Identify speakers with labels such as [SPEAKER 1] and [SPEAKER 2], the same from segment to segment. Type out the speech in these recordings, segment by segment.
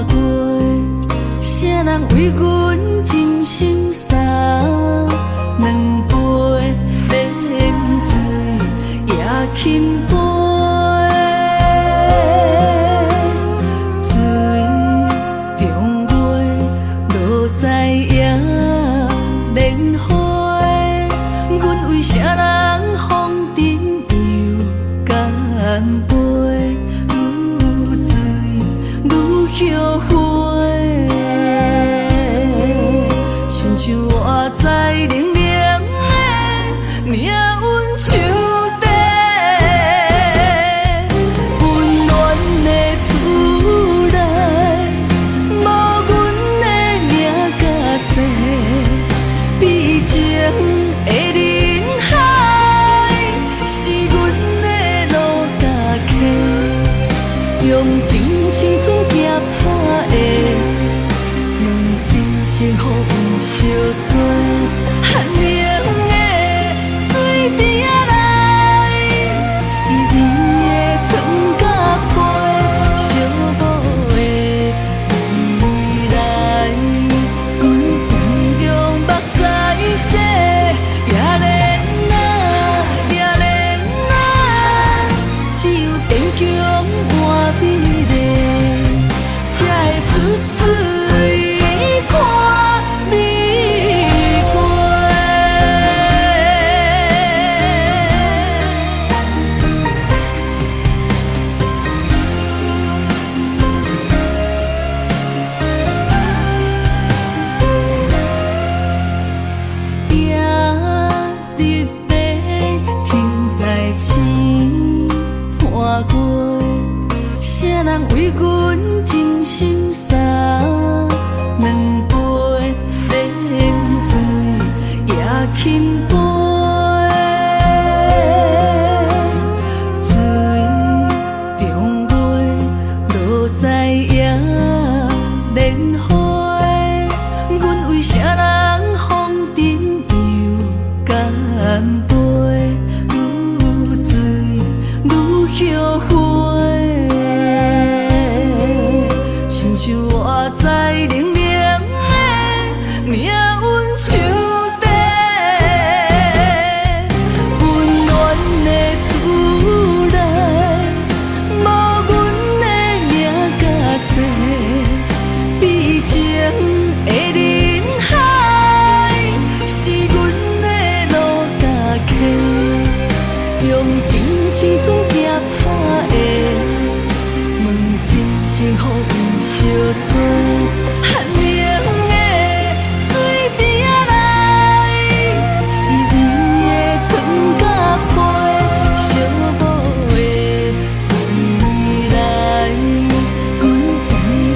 [SPEAKER 1] 过，啥人为阮真心洒两杯冷水也轻杯，水中月落在野莲花，阮为啥人风尘又干杯？愈醉愈后悔，亲像我在冷冷的命运手底，温暖的厝内，无阮的名甲姓，悲情的人海，是阮的路甲客，用真青春夹打的，两真幸福有相撮。寒冷的水池仔内，是你的床甲被，寂寞的未来，阮不用目屎洗，也怜啊，也怜啊，只有坚强换美丽，才会出水看你过。夜日白，天在星伴过，啥人为阮真心洒两杯冷水也轻杯，水中月落在野莲花，阮为啥人风尘又干杯？愈醉愈后悔，亲像我在冷冷的命运手底，温暖的厝内，无阮的名甲姓，悲情的人海，是阮的路甲客，用真青春夹打的，问真幸福有相撮。寒冷的水池仔内，是你的床甲被，寂寞的未来，阮不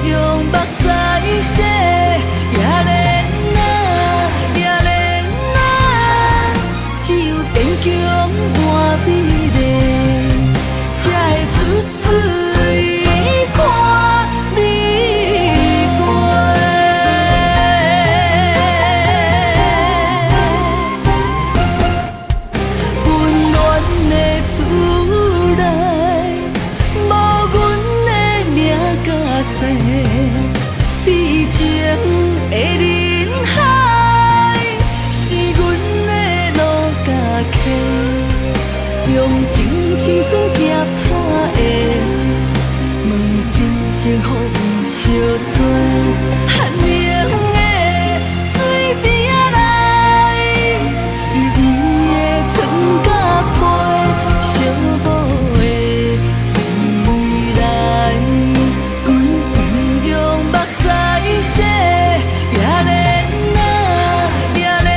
[SPEAKER 1] 用目屎洗，也怜啊，也怜啊，只有坚强换美丽，才会出水看你过。温暖的厝内，无阮的名甲姓，悲情的人海，是阮的路甲客，用真青春夹打的，问真幸福有相撮。寒冷的水池仔内，是你的床甲被，寂寞的未来，阮不用目屎洗，也怜啊，也怜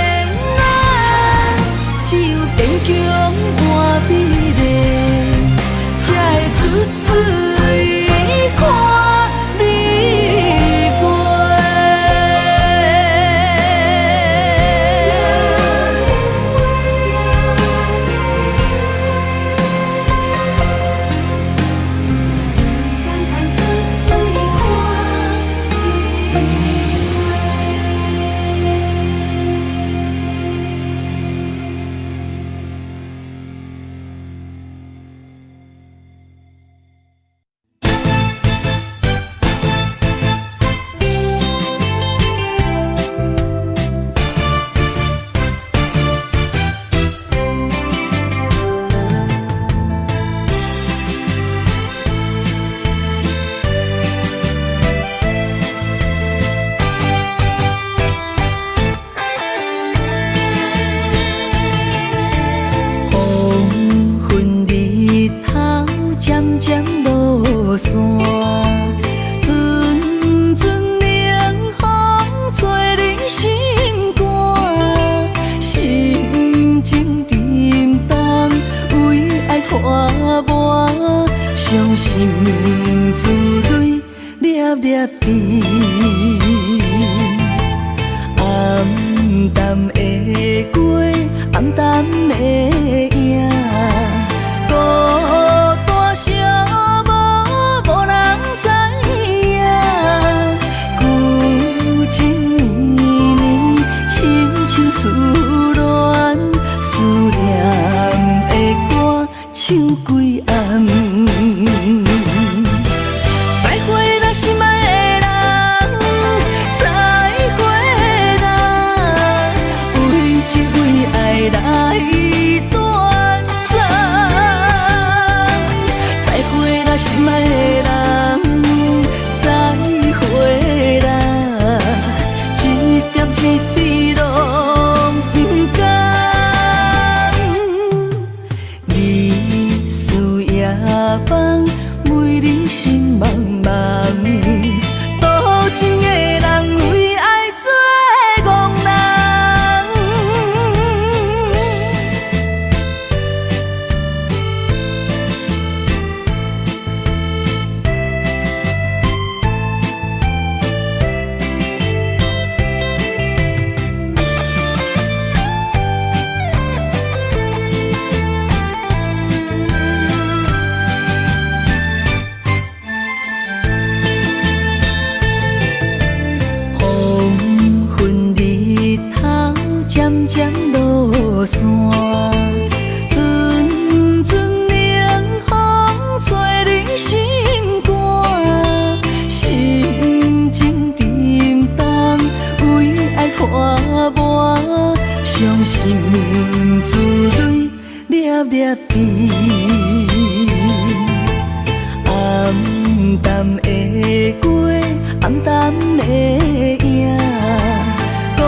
[SPEAKER 1] 啊，只有坚强换美丽，才会出水看你过。心珠泪粒粒滴。暗淡的月，暗淡的影，孤单寂寞，无人知影。旧情绵绵，亲像思恋，思念的歌唱几暗。再会啦，心爱的人，再会啦，为情为爱来断送。再会啦，心爱的人，再会啦，一点一滴拢不甘。日思夜梦，每日心茫茫。多情的人为爱做憨人。黄昏日头渐渐落山，阵阵冷风吹入心肝，心情沉重，为爱拖磨，伤心珠泪粒粒滴。暗淡的月，暗淡的影，孤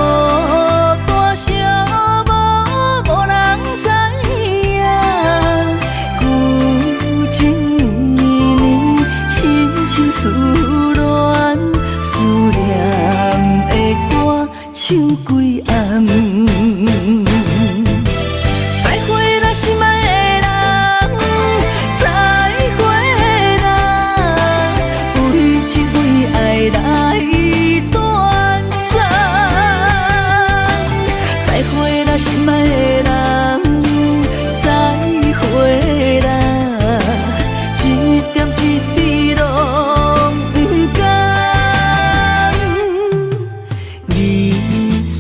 [SPEAKER 1] 单寂寞，无人知影。旧情绵绵，亲像思恋，思念的歌唱几暗。再会啦，心爱的人，再会啦，为情为爱来断送。再会啦，心爱的人，再会啦，一点一滴拢不甘。日思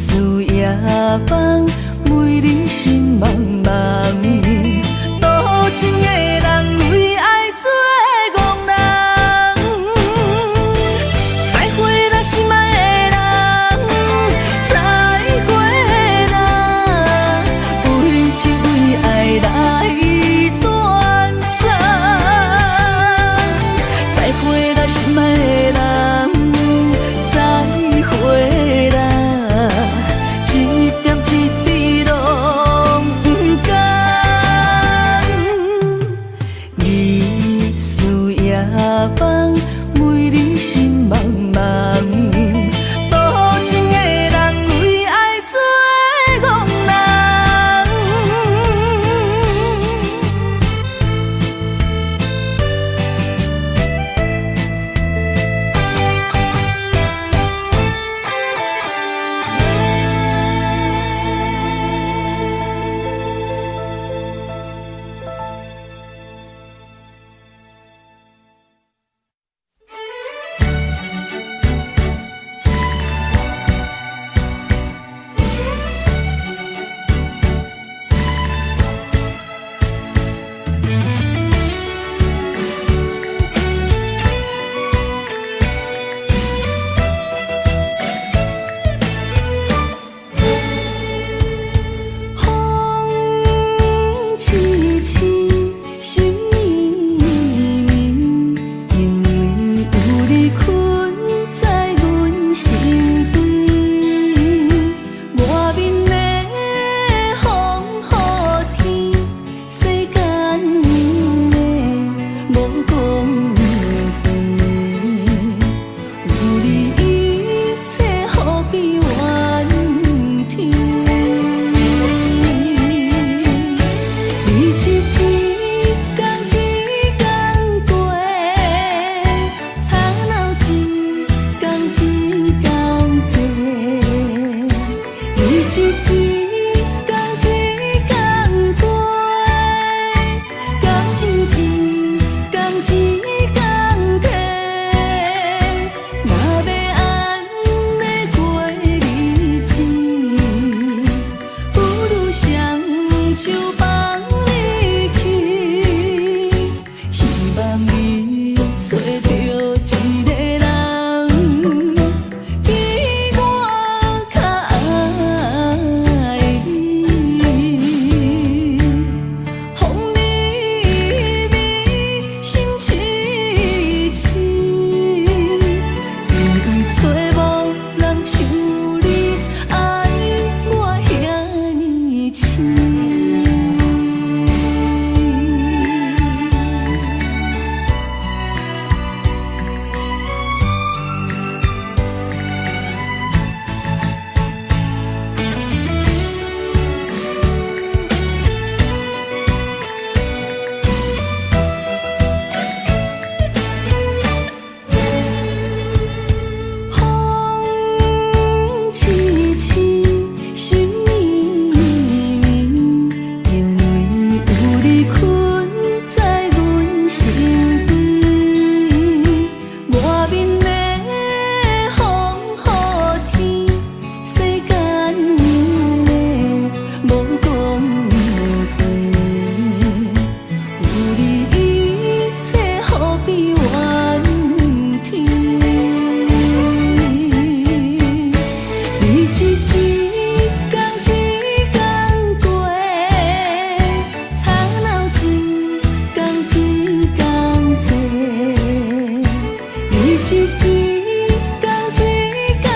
[SPEAKER 1] 一天天一天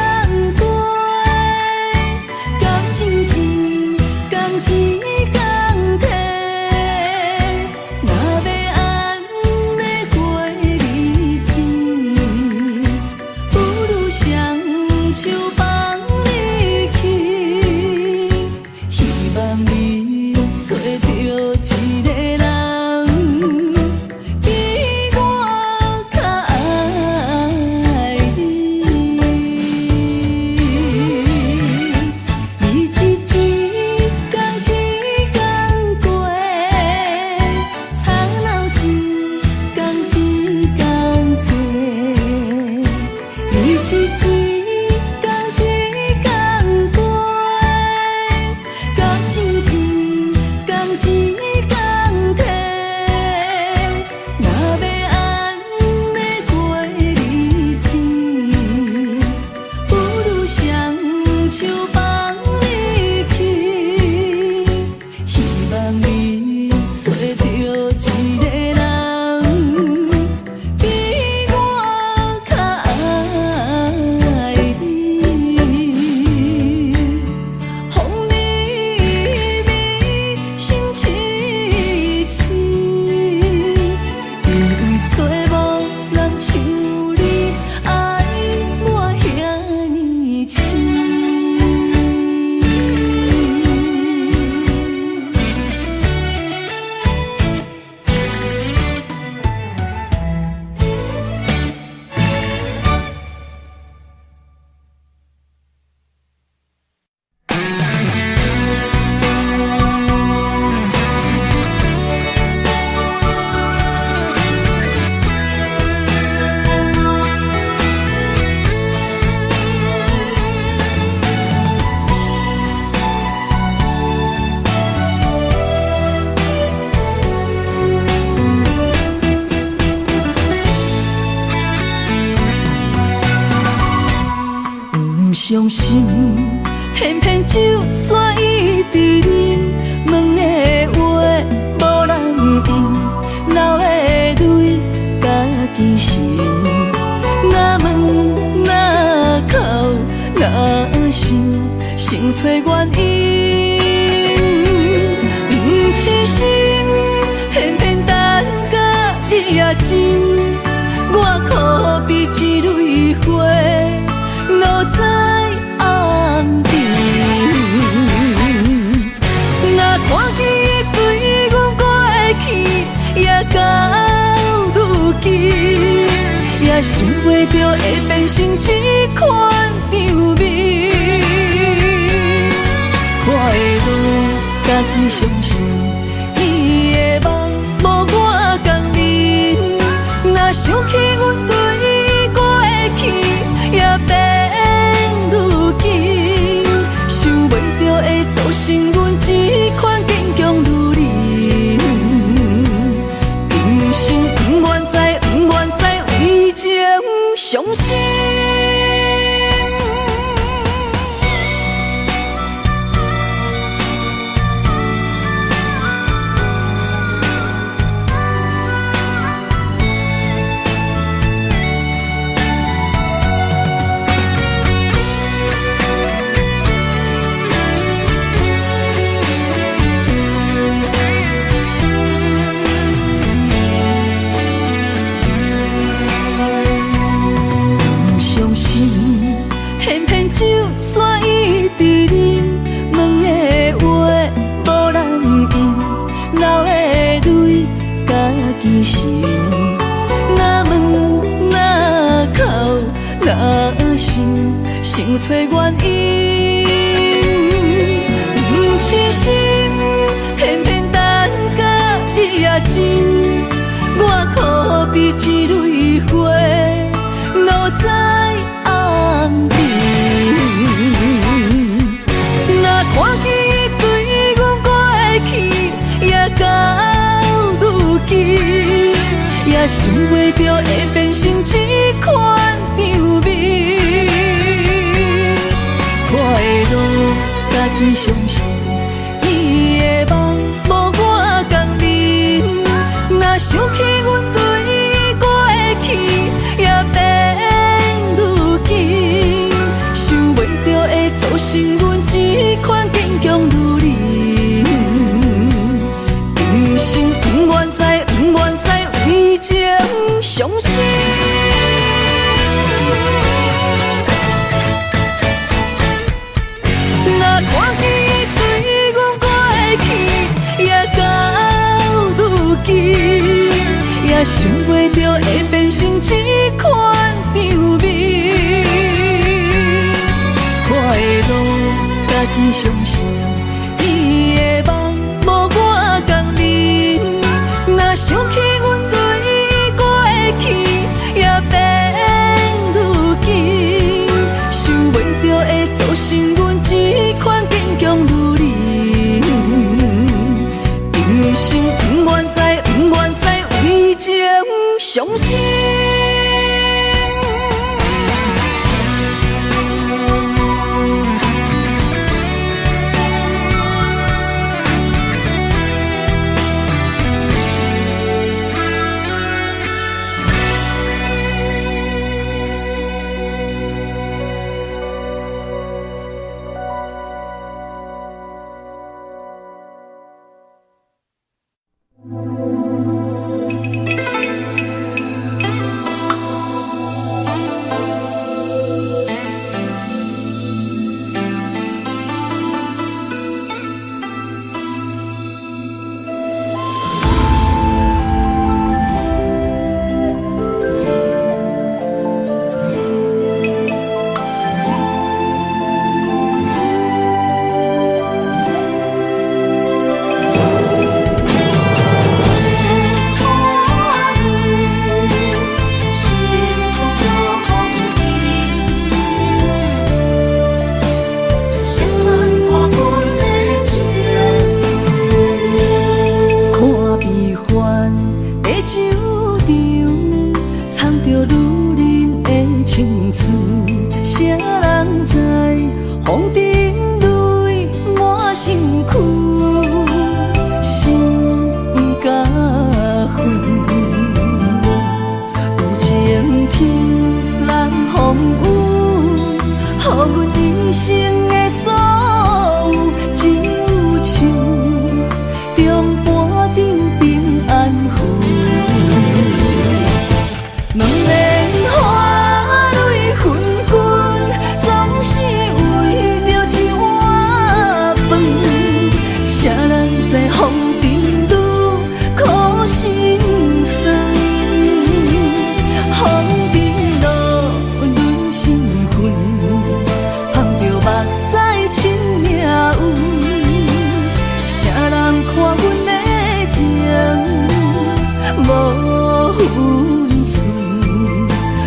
[SPEAKER 1] 过，感情一天一天退。若要安尼过日子，不如双手放你去，希望你找到一个人，比我较爱你。日子一天一天过，吵闹一天一天多。日子一天一天过，感情一天一天退。若要安尼过日子，不如双手放你去，希望你找到一个人，比我较爱你。风微微，心凄凄，因为找无人像你爱我遐尼深。不伤心，偏偏酒煞一直啉，问的话无人应，流的泪家己潲。若问若哭若想，想找原因。不痴心，偏偏等甲日也深，我可比一蕊花。落在暗沉，若看见伊对阮过去，也到如今，也想袂到会变成这款场面。看的路家己相信，伊的梦无我共眠。若想起阮对伊过去，也变如今，想袂到会造成阮这款坚强如你。平生不愿再为情伤心。偏偏酒煞一直啉，问的话无人应，流的泪家己潲。若问若哭若想，想找原因。不痴心，偏偏等甲日也深，我可比一蕊花落在暗沉。若看见伊对阮过去，也到如今，也想袂到会变成这款场面。看的路家己相信，伊的梦无我共眠。若想起阮对伊过去，也变相信，伊的梦无我共忍。若想起阮对过去，也变如今。想袂到会造成阮这款坚强如你。今生不愿再，不愿再为情伤心。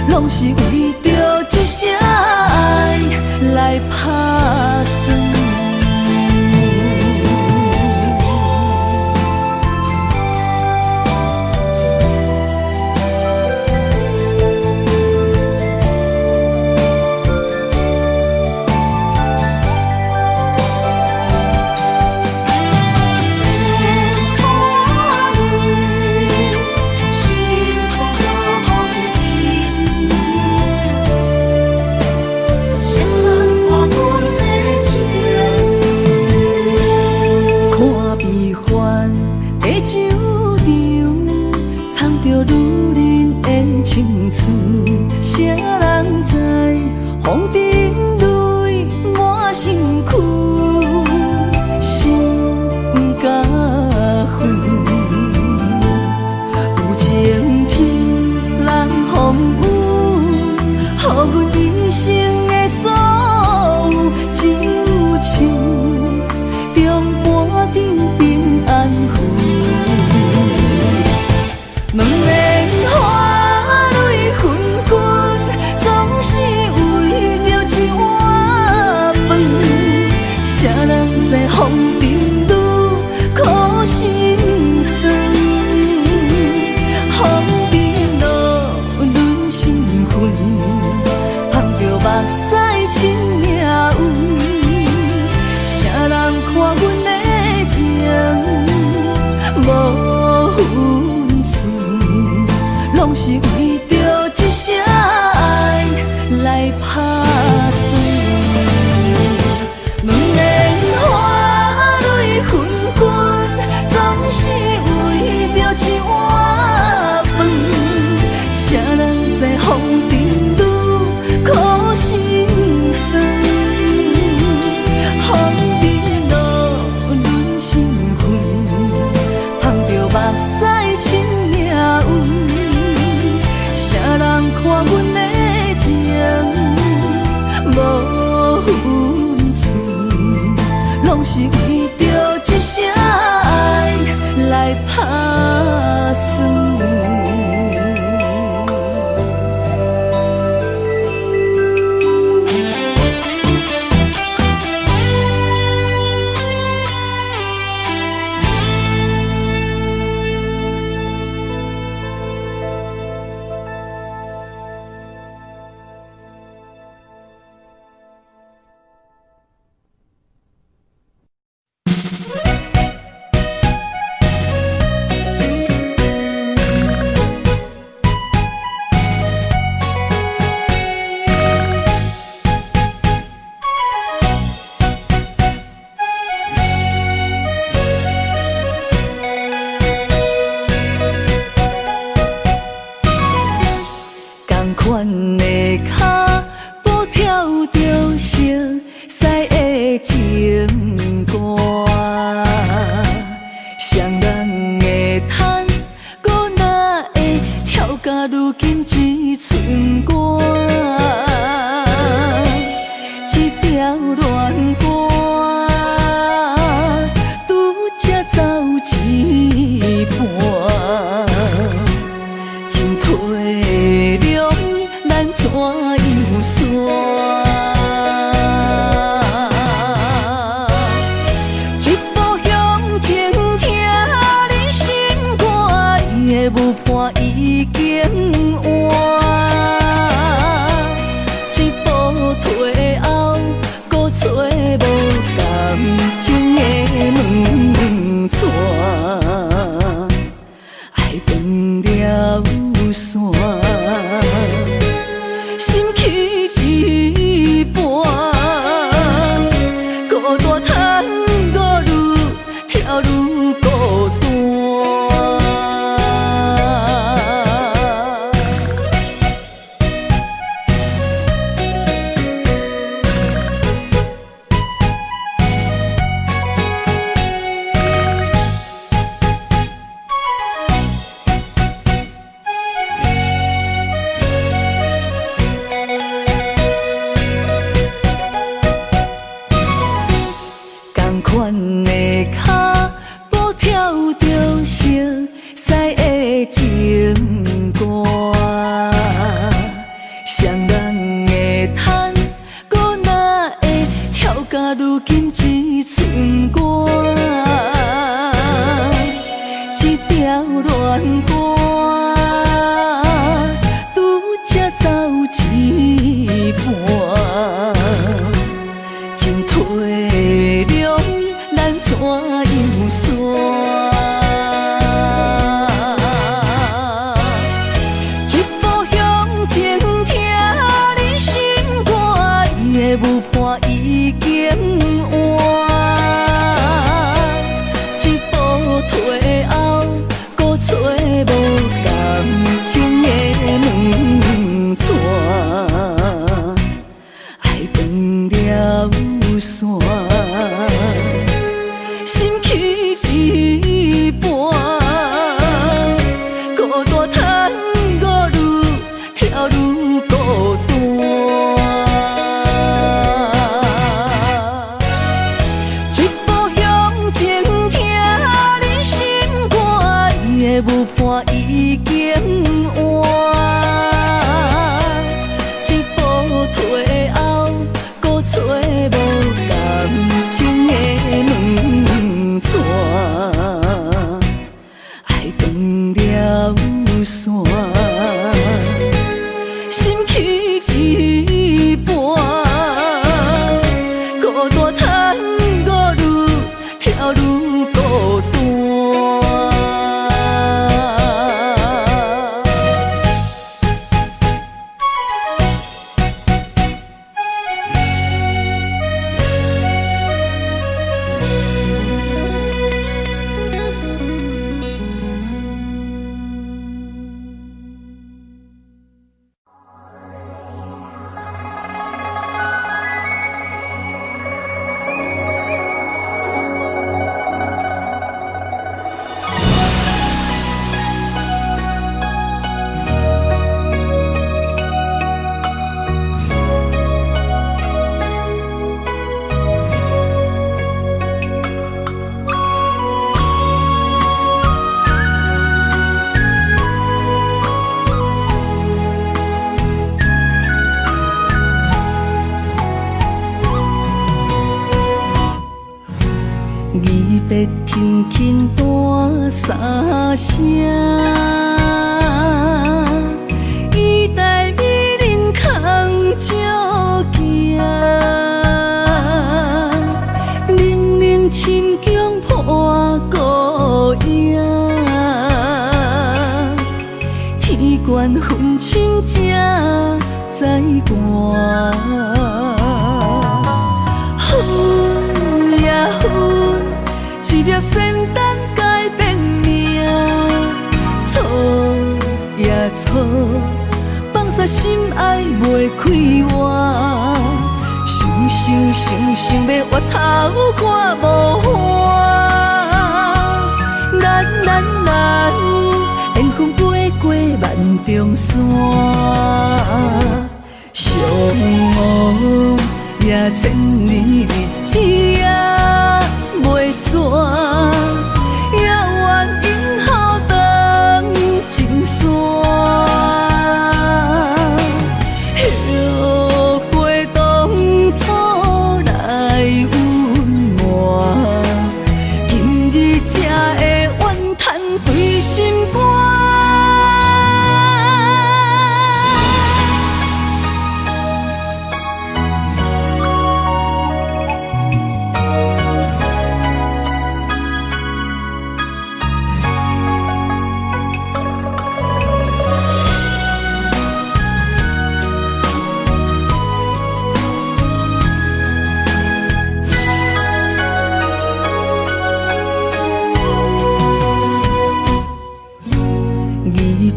[SPEAKER 1] 拢是为着一声爱来打算。
[SPEAKER 2] 谁人看阮的情？
[SPEAKER 1] 是为着一声爱来打算。阮的脚步跳着熟悉的情歌，双人的叹，搁哪会跳甲如今一寸歌？一条恋歌，拄才走一半，真体谅。咱怎样算？一步向前，听你心肝，你的舞伴已经换。一步退后，搁找无感情的门串，爱断了线。一半，孤单叹，我愈跳愈孤单。阮的脚步跳着熟悉的情歌，双人的叹，搁哪会跳甲如今一寸歌？一条恋歌，拄才走一半，真体谅。咱怎样算？一步向前，听你心肝，你的舞伴已经换。一步退后，搁找无感情的门串，爱断了线。一半，孤单叹，我愈跳愈孤单。一步向前，听你心肝，你的舞伴已经换。一步退后，搁找无感。三声，伊代美人空照行，冷冷深宫破孤影，天悬分清才知寒。分呀分，一粒仙丹改变命，错呀错，放下心爱袂开换，想想想想要回头看无花，难难难，缘分飞过万重山，相望也千年日子也袂散，也愿永后当情线。后悔当初来温暖，今日才会怨叹对心肝。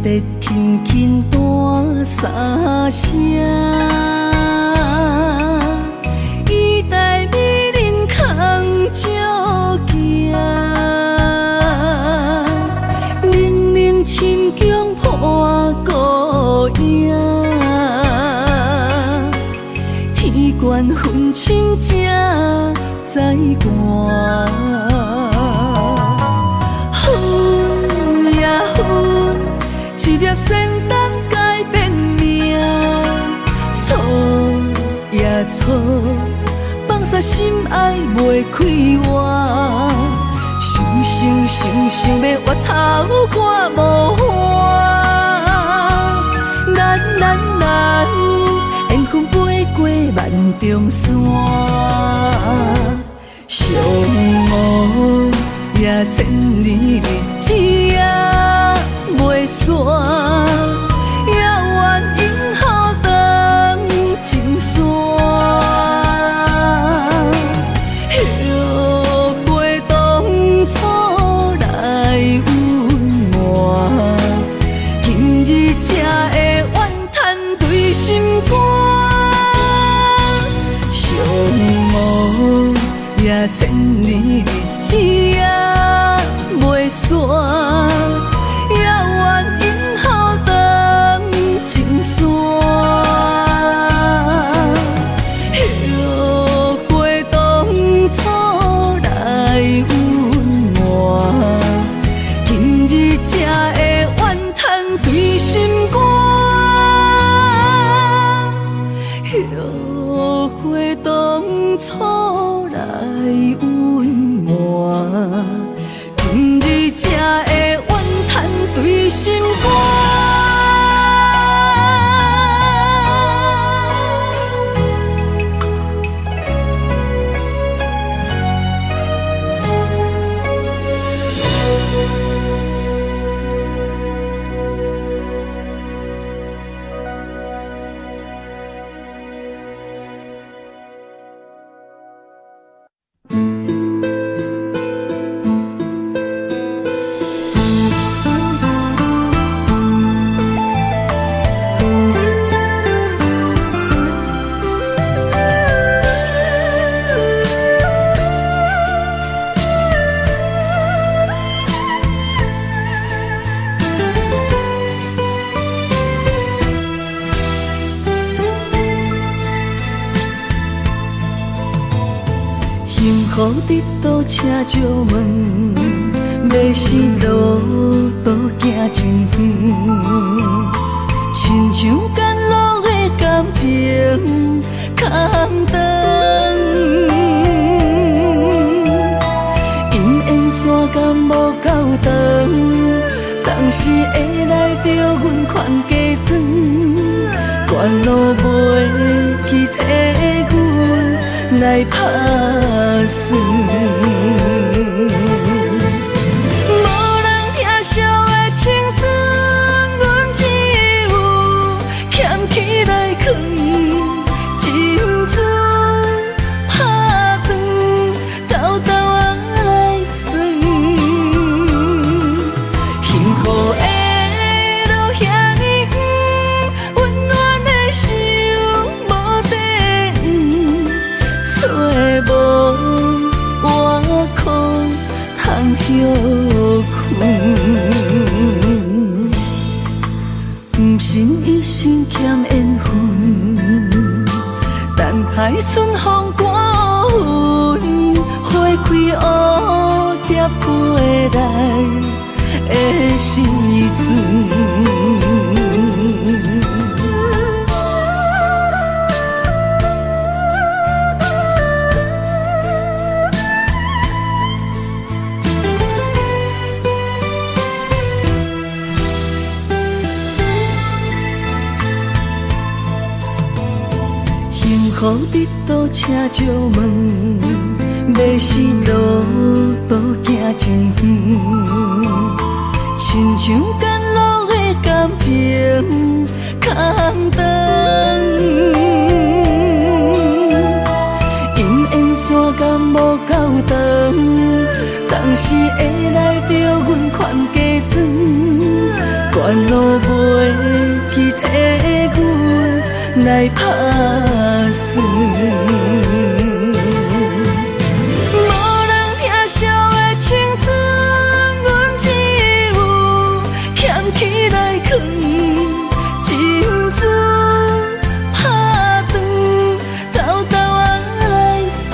[SPEAKER 1] 得轻轻弹三声，伊代美人空照行，冷冷深宫破孤影，天悬分清才知寒。分呀分，一粒仙丹改变命，错呀错，放下心爱袂开换，想想想想要回头看无花，难难难，缘分飞过万重山，相望也千年日子也袂散，也愿永后当情线。后悔当初来温暖，今日才会怨叹对心肝。相望也千年日子也袂散。后悔当初来温暖，今日才会怨叹对心肝。后悔当初来温暖，今日才会怨叹对心肝。幸福得到车石门，要是路途行真远，亲像甘露的感情空长。因缘线感无够长。当时会来着阮款家庄，关路袂记替阮来打算。无人疼惜的青春，阮只有捡起来藏，青春拍断，偷偷啊来算。幸福的路遐尼远，温暖的手无地找无外裤通休困。不信一生欠缘分，等待春风刮云，花开蝴蝶飞来的时阵。幸福伫倒车借问，要是路途行真远，亲像甘露的感情空长。因缘线感无够长，当时会来着阮款家庄，关路袂记替阮来打算。无人疼惜的青春，阮只有捡起来藏，青春拍断，偷偷啊来算。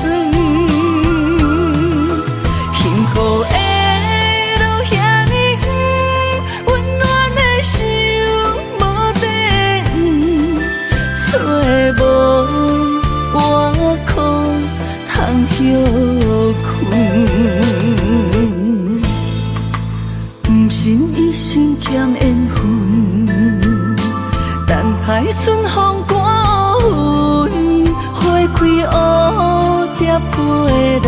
[SPEAKER 1] 幸福的路遐尼远，温暖的手无地找无外裤通休困。不信一生欠缘分，等待春风刮云，花开蝴蝶飞来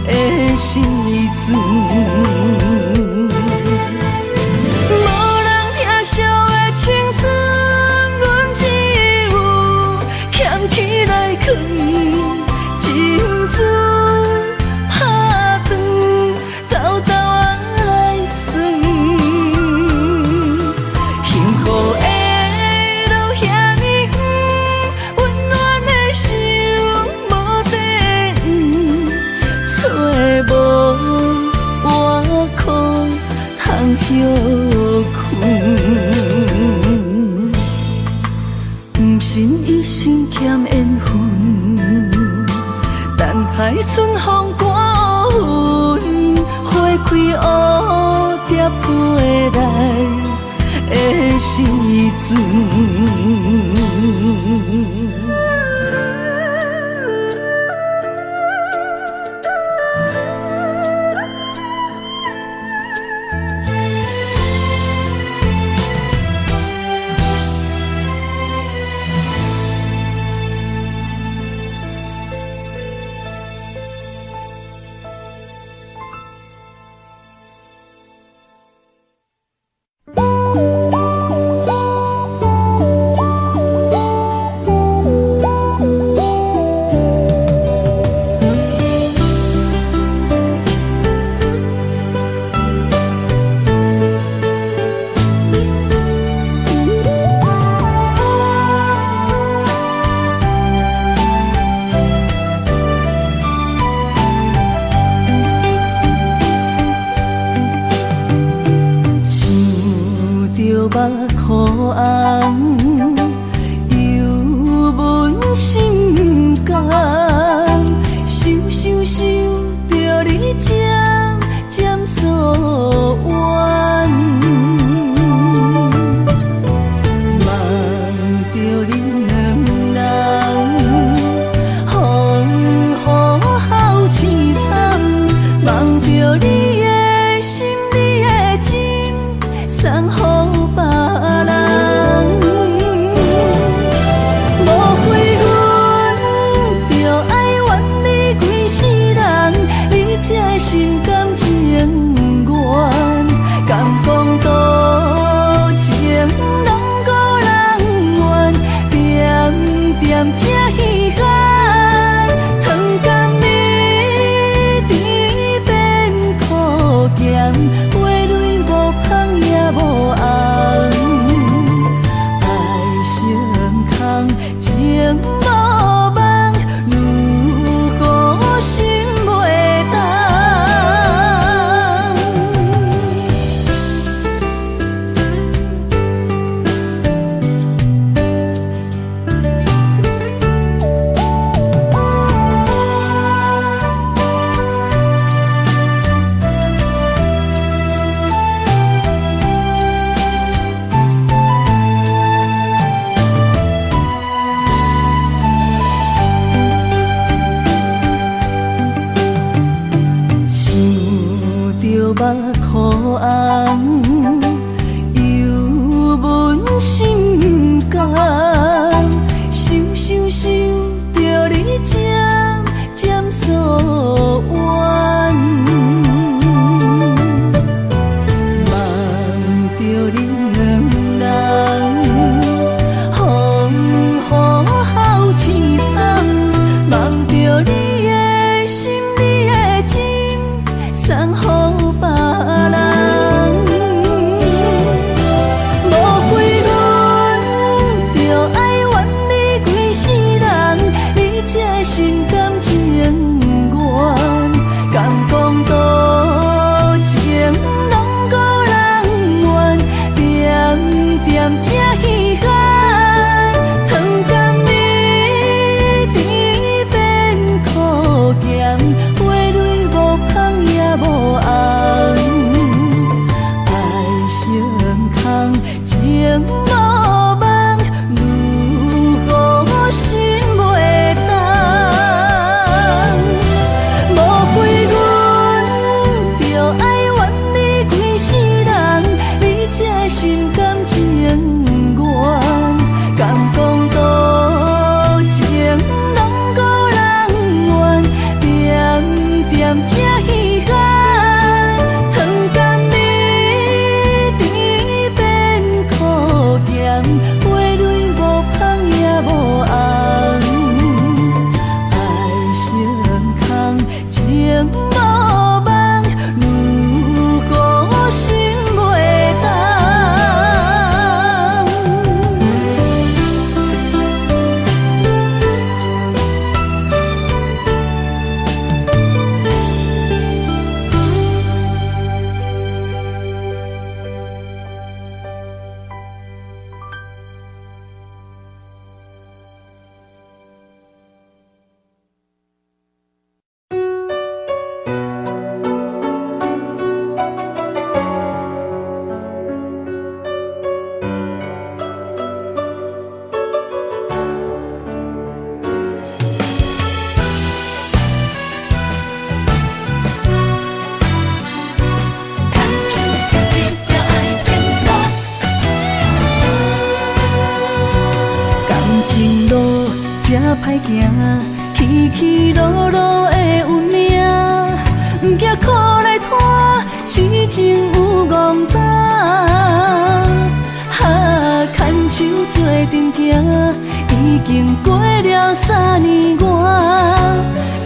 [SPEAKER 1] 的时阵。无人疼惜的青春，阮只有捡起来藏，青春拍断，偷偷啊来算。幸福的路遐尼远，温暖的手无地找无外裤通休困。不信一生欠缘分，等待春风刮云，花开蝴蝶飞来的时阵。点才稀罕，糖甘蜜甜变苦咸，话蕊无香也无红，爱成空情无望，如何心袂动？目眶红，犹问心甘，想想想着你渐渐疏远，望着恁两人风雨好凄惨，望着你的心，你的情送予别人，无悔阮着爱怨你规世人，你这心甘情愿，甘讲多情拢搁人怨，点点才稀罕，糖甘蜜甜变苦咸，话蕊无香也无红。情无望，如何心袂动？无悔阮着爱怨你规世人，你这心甘情愿，甘讲多情拢搁人怨，点点才稀罕，糖甘蜜甜变苦咸，话蕊无香也无红，爱成空情无望，如何心袂动？情路真歹行，起起落落的运命，不惊苦来拖，痴情有憨胆。牵手做阵行，已经过了3年外，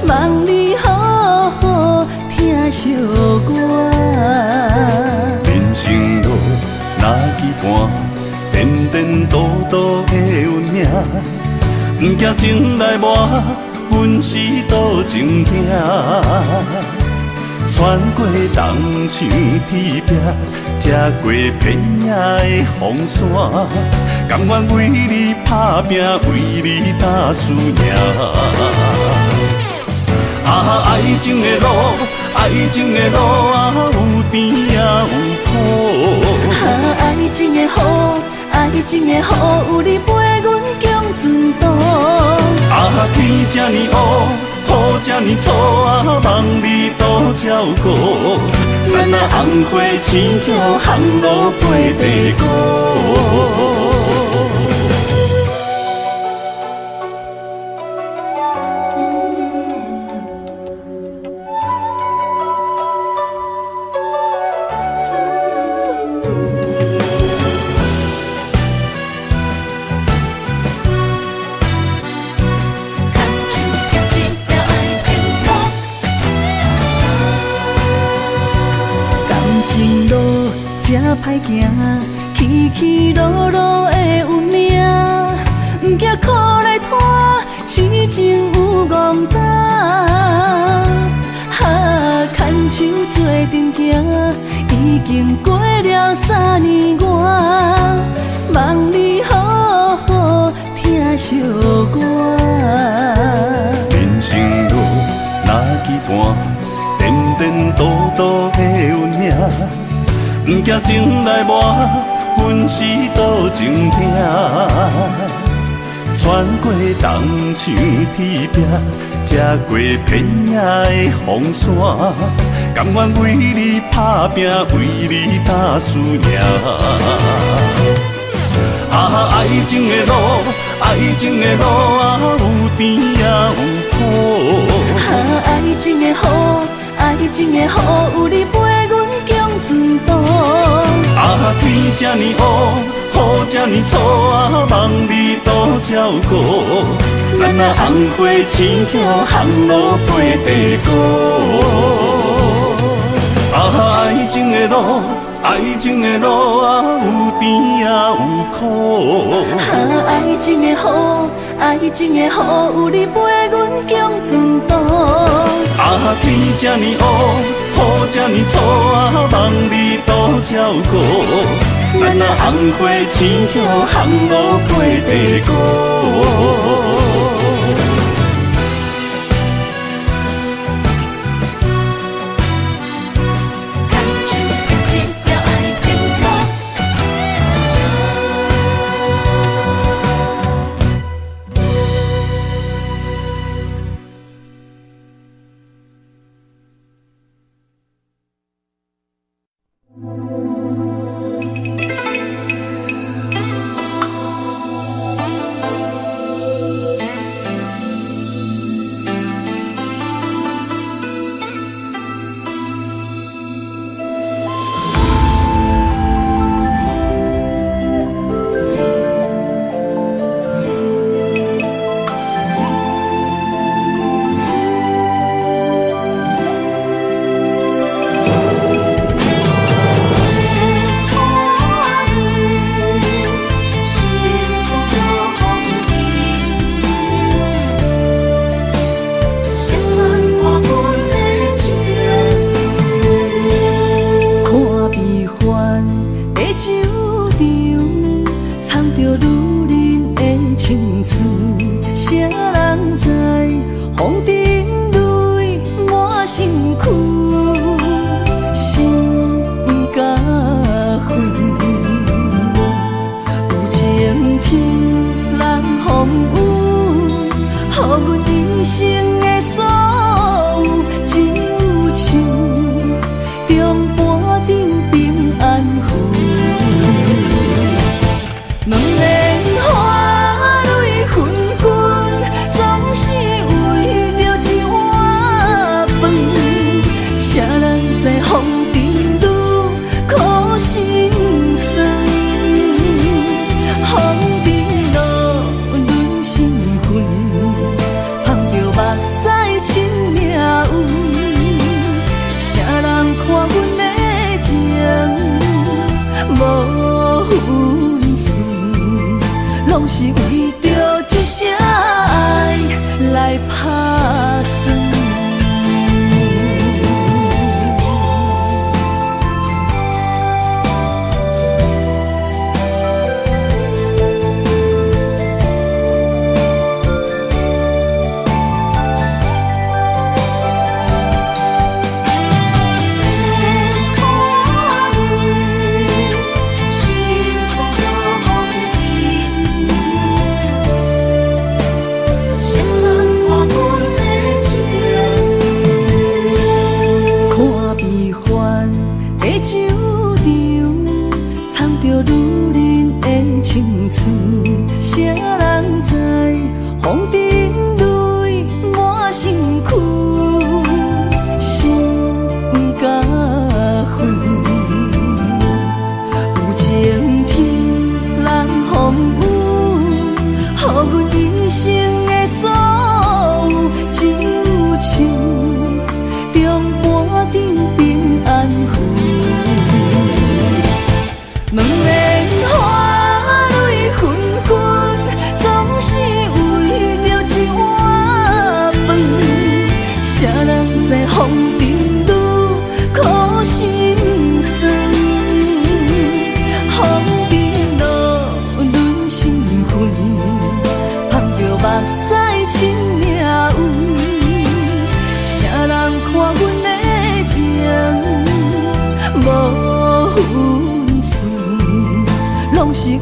[SPEAKER 1] 望你好好听寂歌。
[SPEAKER 2] 人生路若期盼，颠颠倒倒的运命，不惊情来磨，阮是多情兄。穿过东墙铁壁，吃过偏野的风山，甘愿为你打拼，为你打输赢。爱情的路，爱情的路啊，有甜也有苦。
[SPEAKER 1] 爱情的雨，爱情的雨，有你陪阮强船渡。
[SPEAKER 2] 天这呢黑，雨这呢粗啊，望你多照顾。咱啊红花青叶，行路陪地姑。
[SPEAKER 1] 歹行，起起落落的运命，不惊苦来拖，痴情有憨胆。牵手做阵行，已经过了3年外，望你好好听寂歌。
[SPEAKER 2] 人生路若期盼，颠颠倒倒的运命，不惊情来磨，阮是多情兄。穿过东墙铁壁，吃过偏野的风沙，甘愿为你打拼，为你打思念。爱情的路，爱情的路啊，有甜也有苦。
[SPEAKER 1] 爱情的雨，爱情的雨，有你陪阮强船渡。
[SPEAKER 2] 天这呢黑，雨这呢粗啊，望你多照顾。咱啊红花深乡，巷路陪地沟。爱情的路，爱情的路啊，有甜也有苦。
[SPEAKER 1] 爱情的雨，爱情的雨，有你陪阮强船渡。
[SPEAKER 2] 天这呢黑，雨这呢粗啊，望你多照顾。咱啊红花深乡，巷路陪地沟。
[SPEAKER 1] 屎亲命运，啥人看阮的情无分寸，拢是为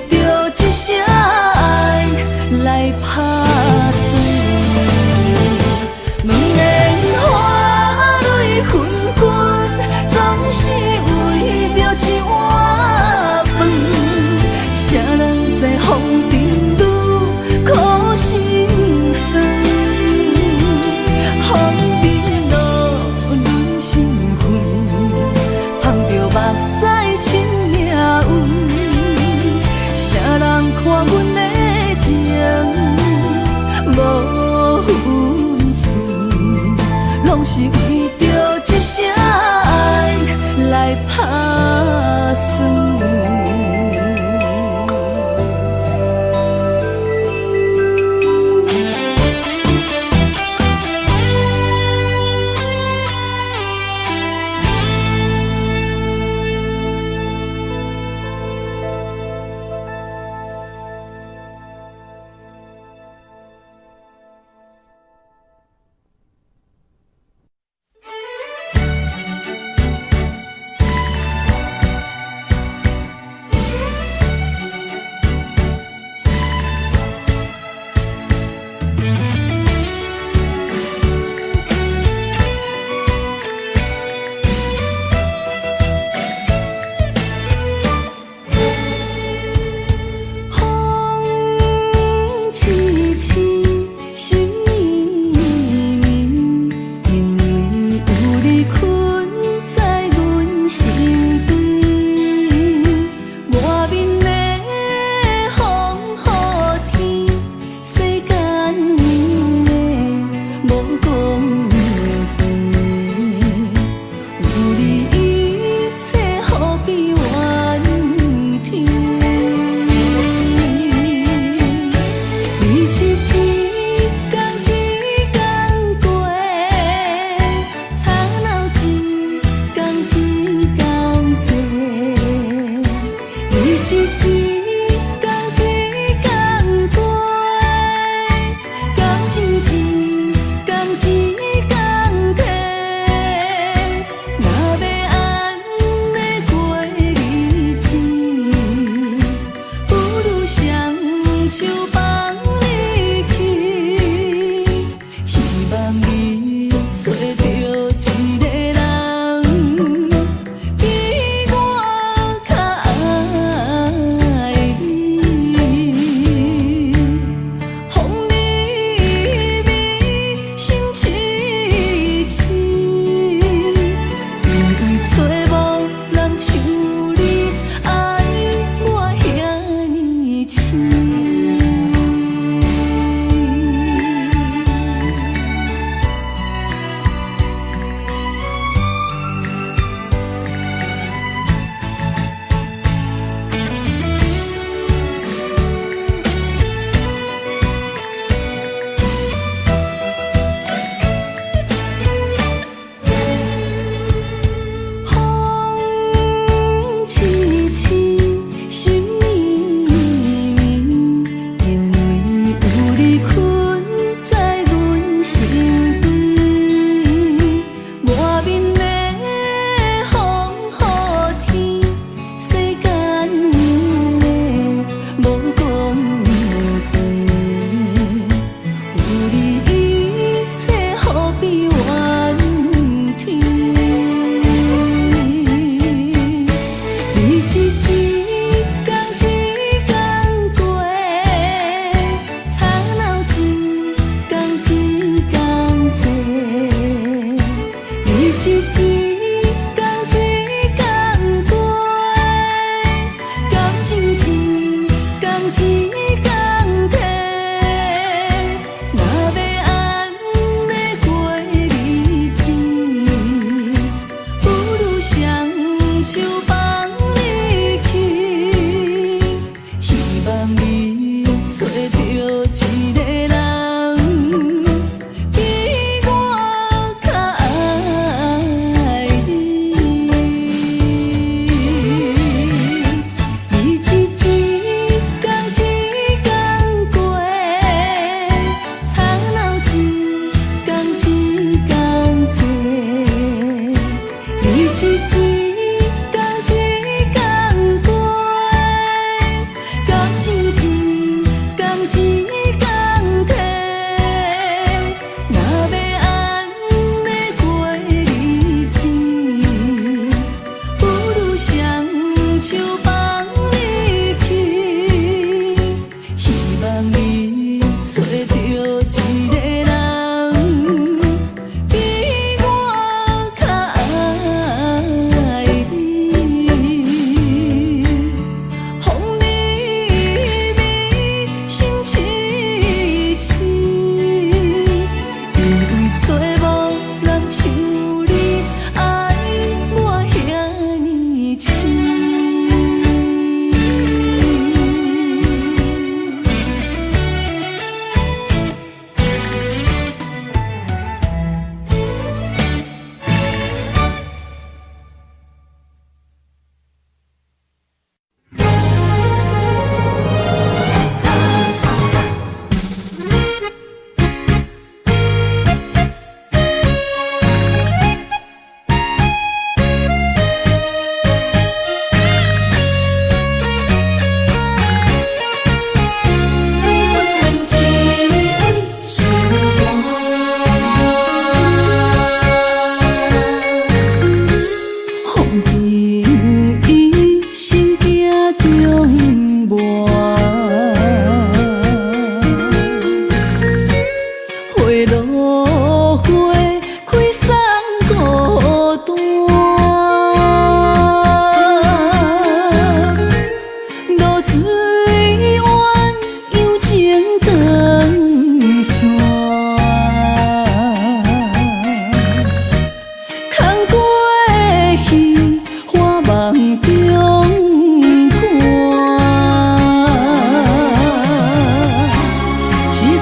[SPEAKER 1] 着一声爱来打算。两眼花蕊纷纷，总是为着一碗饭。谁人知风尘愈苦心酸，风尘路润心魂，捧着目屎亲命运。谁人看阮的情无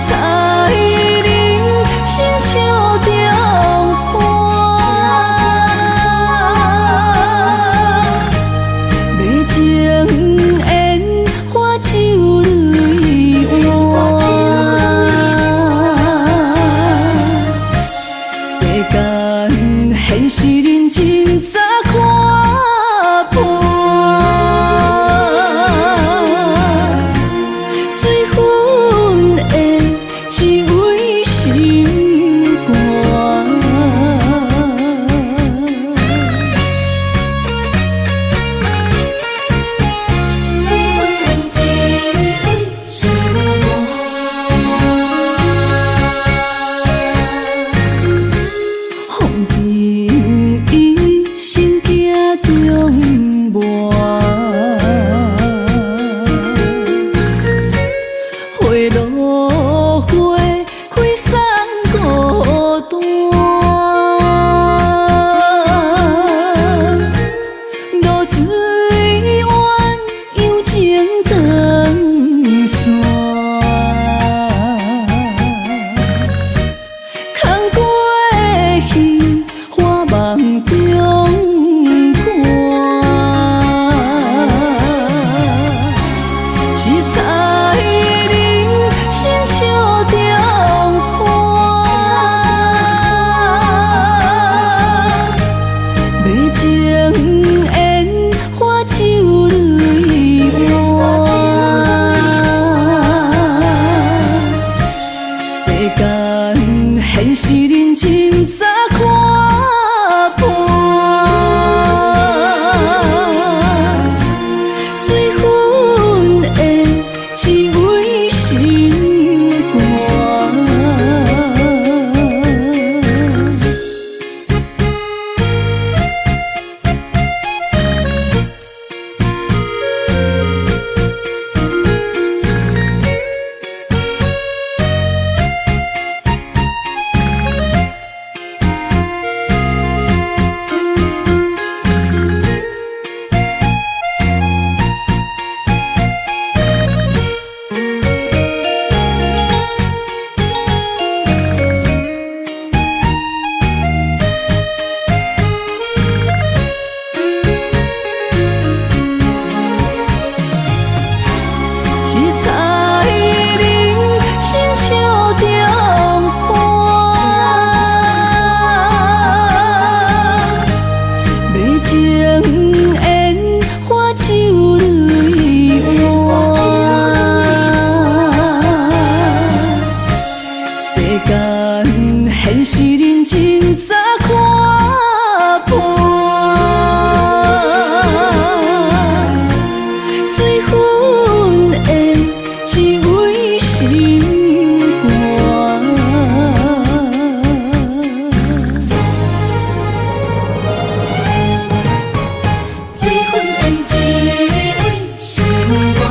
[SPEAKER 1] 彩玲心笑中伴，要情缘花酒泪换。世间现实人真早看破。现实人真早看破，水分的只为心肝。现实人真早看破，水分的只为心肝。水分的只为心肝。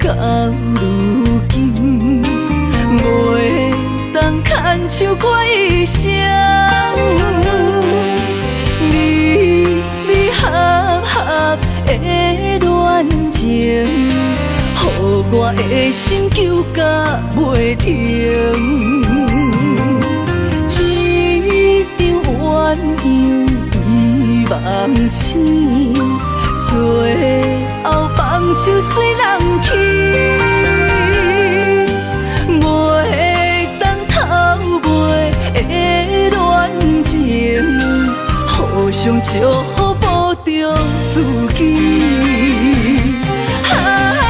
[SPEAKER 1] 到如今，袂当牵手过一生，离离合合的恋情，予我的心揪甲袂停。一场鸳鸯遗梦醒，最后放手随人去，袂当偷袂的恋情，互相祝福保重自己。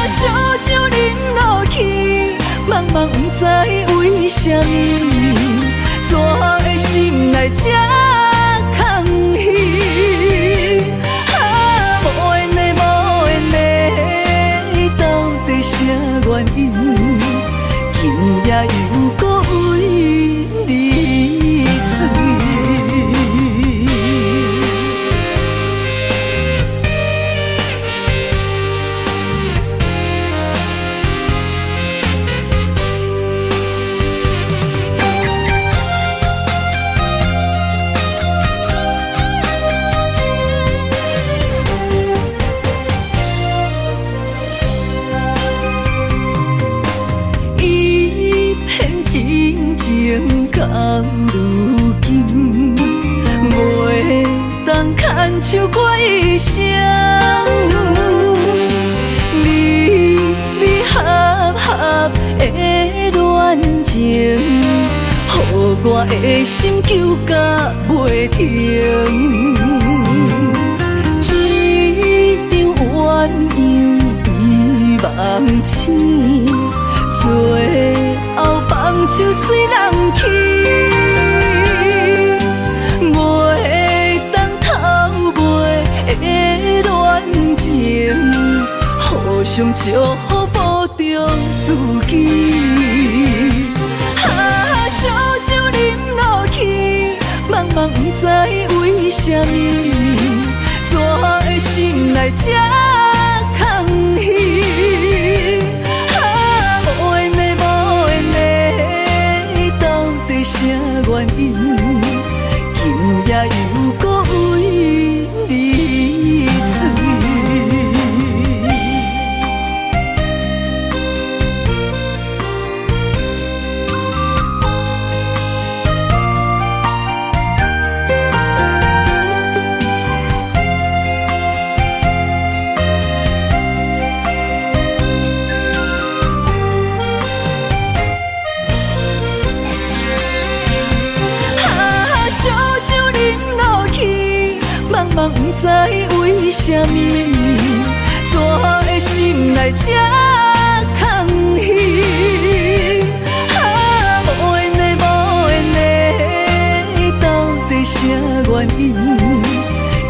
[SPEAKER 1] 烧酒饮落去，茫茫不知为什么，怎的心内这空虚？无缘的，无缘的。因，今夜又搁为你醉。情到如今，袂当牵手过一生。离合合的恋情，予我的心揪甲袂停。一场鸳鸯遗梦醒，最后放手随人去，袂当偷袂的恋情，互相祝福保重自己。烧酒啉落去，茫茫不知为什么，怎的心内这空虚？啥原因？今夜又搁为你醉。茫不知为什么，怎的心内这空虚？无缘的无缘的，到底啥原因？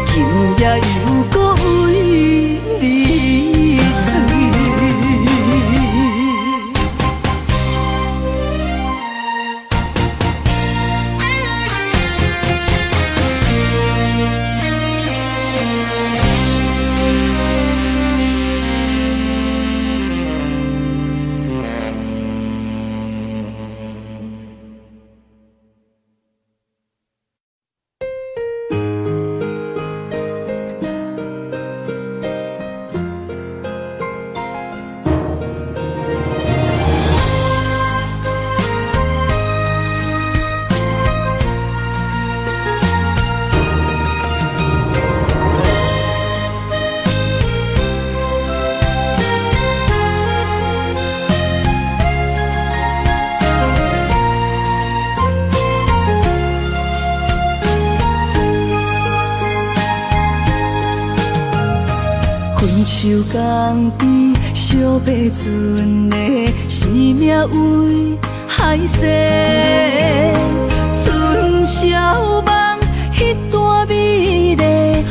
[SPEAKER 1] 今夜又搁为你醉。分手港边惜白船的是命为海誓，春宵梦迄段美丽，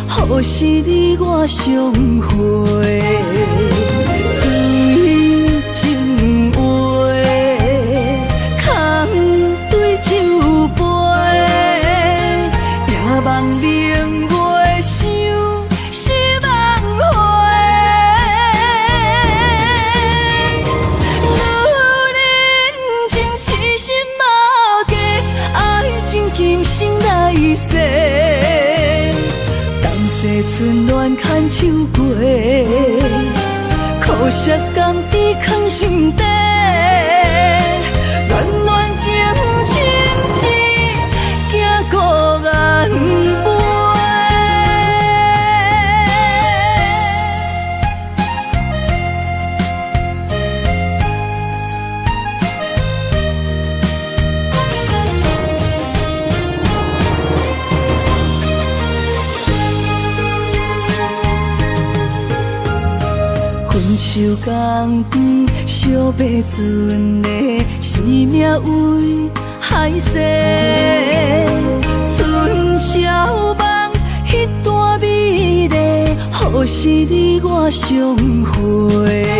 [SPEAKER 1] 何时你我相会？水情话，空对酒杯，也望明月想。春暖牵手过，苦涩甘甜藏心底，暖暖情深情行孤雁飞。分手港边惜白船的是命为海誓，春宵梦迄段美丽，何时你我相会？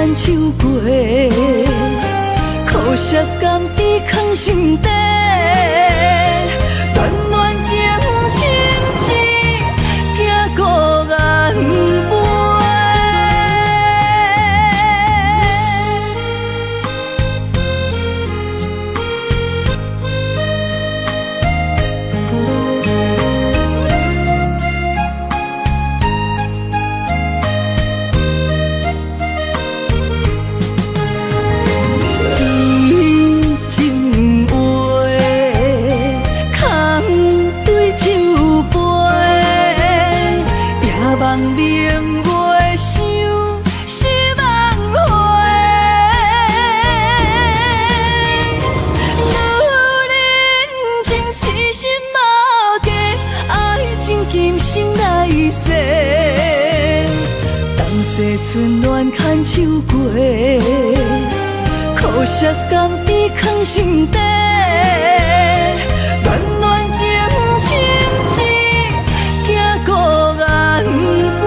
[SPEAKER 1] 牵手过，苦涩甘甜藏心底，暖暖情深情行孤雁飞。春暖牵手过，苦涩甘甜藏心底，暖暖情深情行孤雁飞。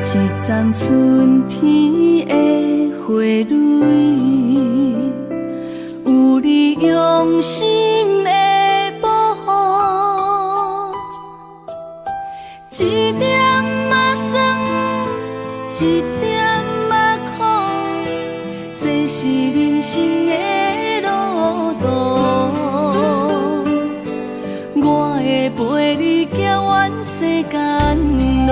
[SPEAKER 1] 一丛春天的花蕊，有你用心的保护，一点仔酸，一点仔苦，这是人生的路途。我会陪你行完世间路。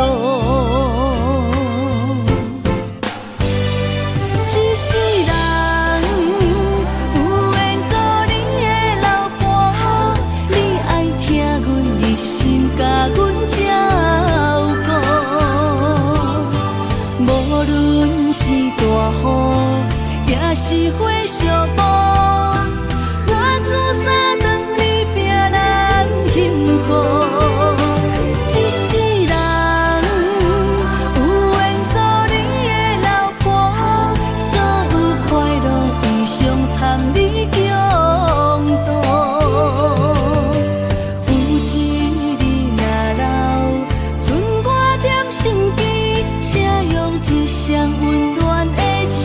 [SPEAKER 1] 也是花寂寞，我自三顿你拼咱幸福。一世人有缘做你的老婆，所有快乐悲伤参你共度。有一日若老，剩我踮身边，请用一双温暖的手。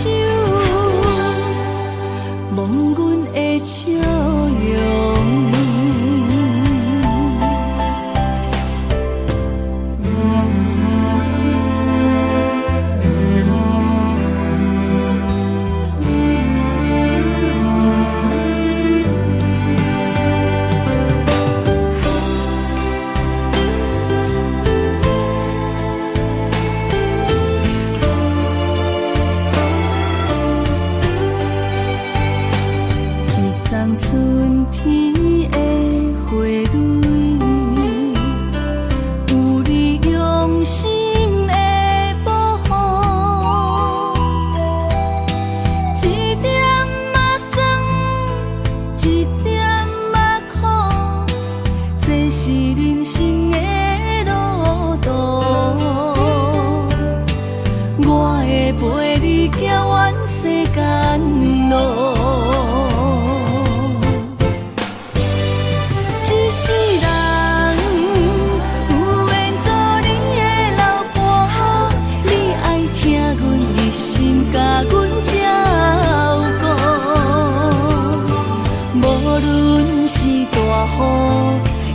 [SPEAKER 1] 望阮的笑容。春天的花蕊，有你用心的保护，一点仔酸，一点仔苦，这是人生的路途。我会陪你行完世间路。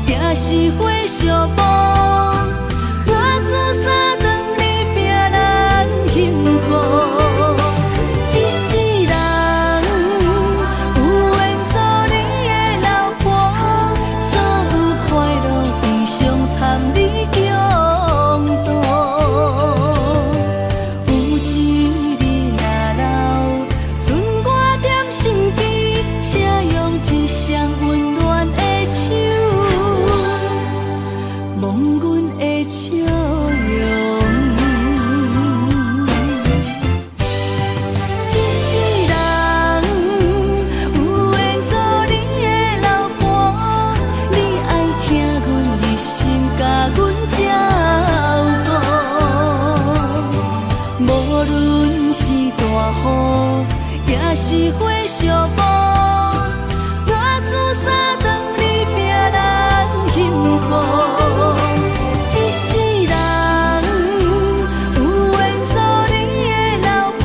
[SPEAKER 1] 也是花寂寞，我自三顿你拼咱幸福。一世人有缘做你的雨，也是花寂寞。我自三顿你拼人幸福，一世人有缘做你的老婆，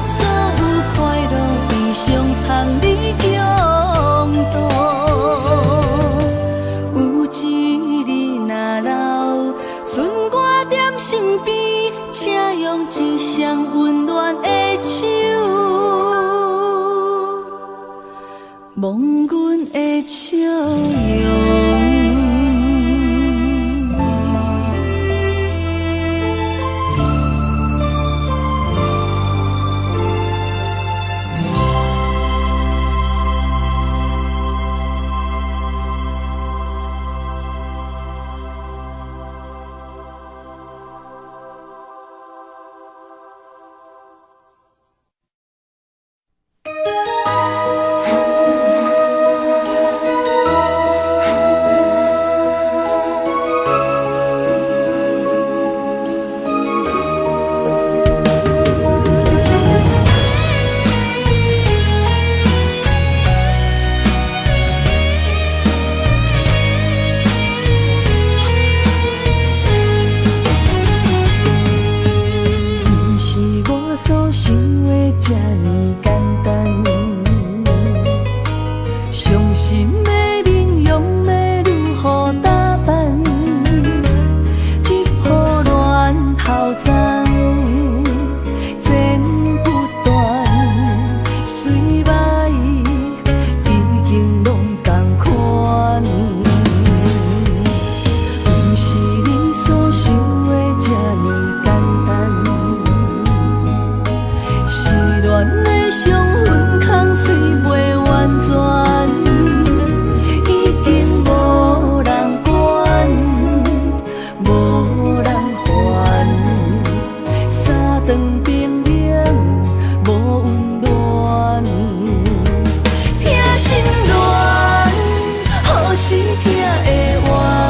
[SPEAKER 1] 所有快乐悲伤藏你共度。有一日若老，剩我踮身边，请用一双温暖的手，望阮的笑容。是疼的话。